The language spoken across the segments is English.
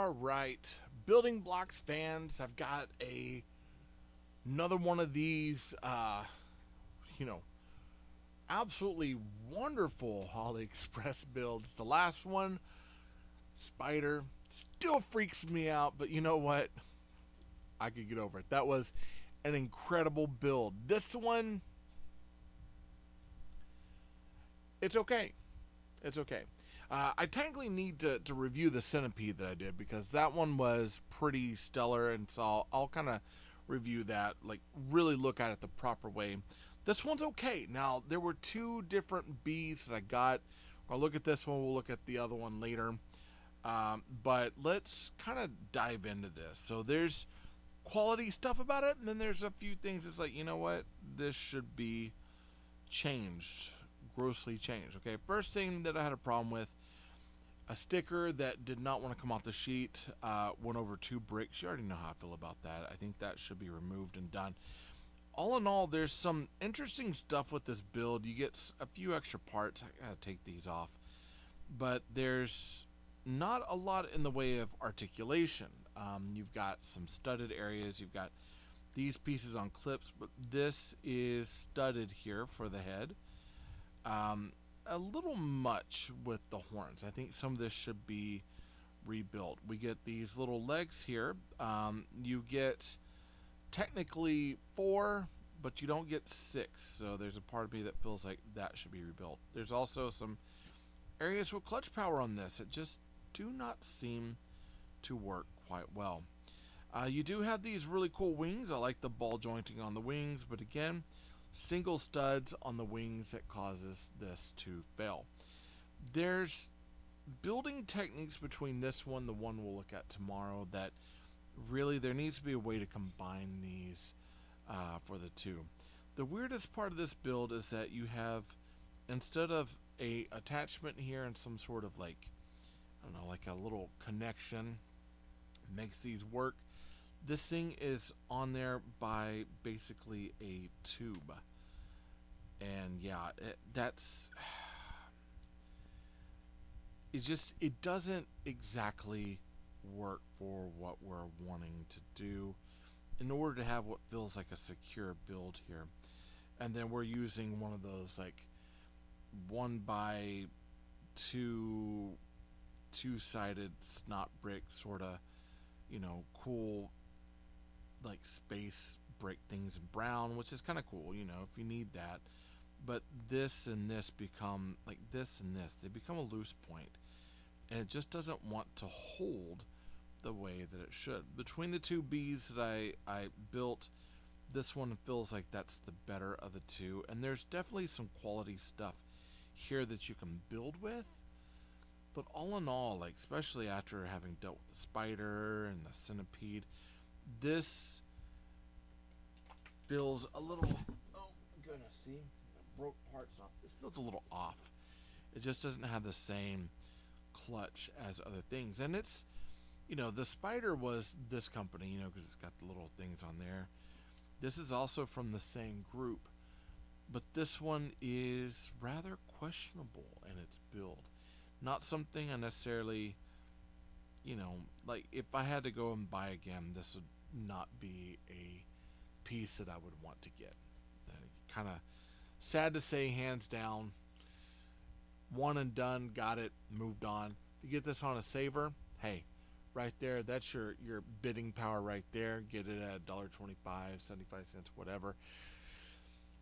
All right, building blocks fans. I've got another one of these. You know, absolutely wonderful Aliexpress builds. The last one, Spider, still freaks me out, but you know what? I could get over it. That was an incredible build. This one, it's okay. It's okay. I technically need to review the centipede that I did because that one was pretty stellar, and so I'll kind of review that, like really look at it the proper way. This one's okay. Now there were two different bees that I got. I'll look at this one. We'll look at the other one later. But let's kind of dive into this. So there's quality stuff about it, and then there's a few things. It's like, you know what, this should be changed, grossly changed. Okay, first thing that I had a problem with, a sticker that did not want to come off the sheet, went over 2 bricks. You already know how I feel about that. I think that should be removed and done. All in all, there's some interesting stuff with this build. You get a few extra parts. I gotta take these off, but there's not a lot in the way of articulation. You've got some studded areas. You've got these pieces on clips, but this is studded here for the head. A little much with the horns. I think some of this should be rebuilt. We get these little legs here. You get technically 4, but you don't get 6. So there's a part of me that feels like that should be rebuilt. There's also some areas with clutch power on this that just do not seem to work quite well. You do have these really cool wings. I like the ball jointing on the wings, but again, single studs on the wings that causes this to fail. There's building techniques between this one, the one we'll look at tomorrow, that really there needs to be a way to combine these for the two. The weirdest part of this build is that you have, instead of a attachment here and some sort of like, I don't know, like a little connection makes these work, this thing is on there by basically a tube. And yeah, that's, it's just, it doesn't exactly work for what we're wanting to do in order to have what feels like a secure build here. And then we're using one of those like 1x2 two-sided snot brick sort of, cool like space brick things in brown, which is kind of cool, if you need that. But this and this become like this and this, they become a loose point, and it just doesn't want to hold the way that it should. Between the two bees that I built, this one feels like that's the better of the two, and there's definitely some quality stuff here that you can build with. But all in all, like especially after having dealt with the spider and the centipede, this feels a little, oh goodness, see, broke parts off. This feels a little off. It just doesn't have the same clutch as other things. And it's, the spider was this company, because it's got the little things on there. This is also from the same group, but this one is rather questionable in its build. Not something I necessarily, like if I had to go and buy again, this would not be a piece that I would want to get. Kind of sad to say, hands down, one and done, got it, moved on. If you get this on a saver, hey, right there, that's your bidding power right there. Get it at $1.25, 75 cents, whatever.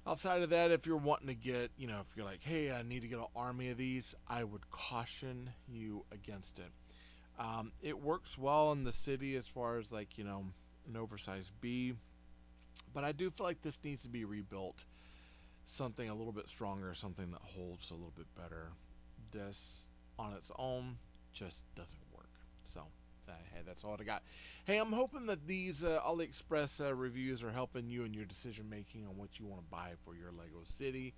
Outside of that, if you're wanting to get, if you're like, hey, I need to get an army of these, I would caution you against it. It works well in the city as far as like, an oversized bee, but I do feel like this needs to be rebuilt. Something a little bit stronger, something that holds a little bit better. This on its own just doesn't work. So, hey, that's all I got. Hey, I'm hoping that these AliExpress reviews are helping you in your decision making on what you want to buy for your Lego city.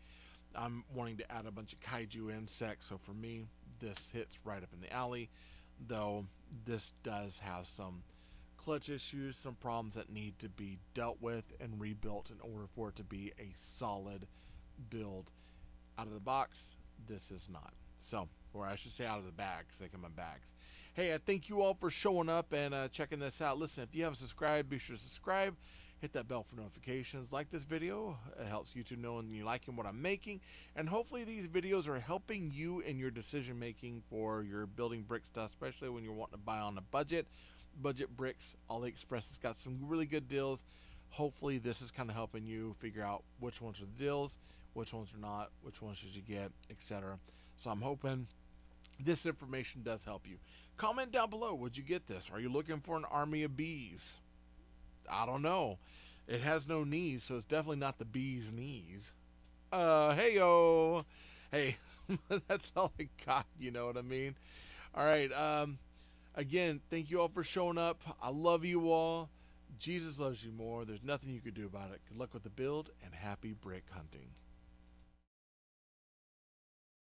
I'm wanting to add a bunch of kaiju insects, so for me, this hits right up in the alley. Though this does have some clutch issues, some problems that need to be dealt with and rebuilt in order for it to be a solid build. Out of the box, this is not. So, or I should say out of the bag because they come in bags. Hey, I thank you all for showing up and checking this out. Listen, if you haven't subscribed, be sure to subscribe. Hit that bell for notifications. Like this video. It helps YouTube know and you liking what I'm making. And hopefully these videos are helping you in your decision making for your building brick stuff, especially when you're wanting to buy on a budget. Budget bricks, Aliexpress has got some really good deals. Hopefully this is kind of helping you figure out which ones are the deals, which ones are not, which ones should you get, etc. So I'm hoping this information does help you. Comment down below, would you get this? Are you looking for an army of bees? I don't know. It has no knees, so it's definitely not the bee's knees. Hey-yo. Hey, that's all I got, you know what I mean? All right, again, thank you all for showing up. I love you all. Jesus loves you more. There's nothing you can do about it. Good luck with the build and happy brick hunting.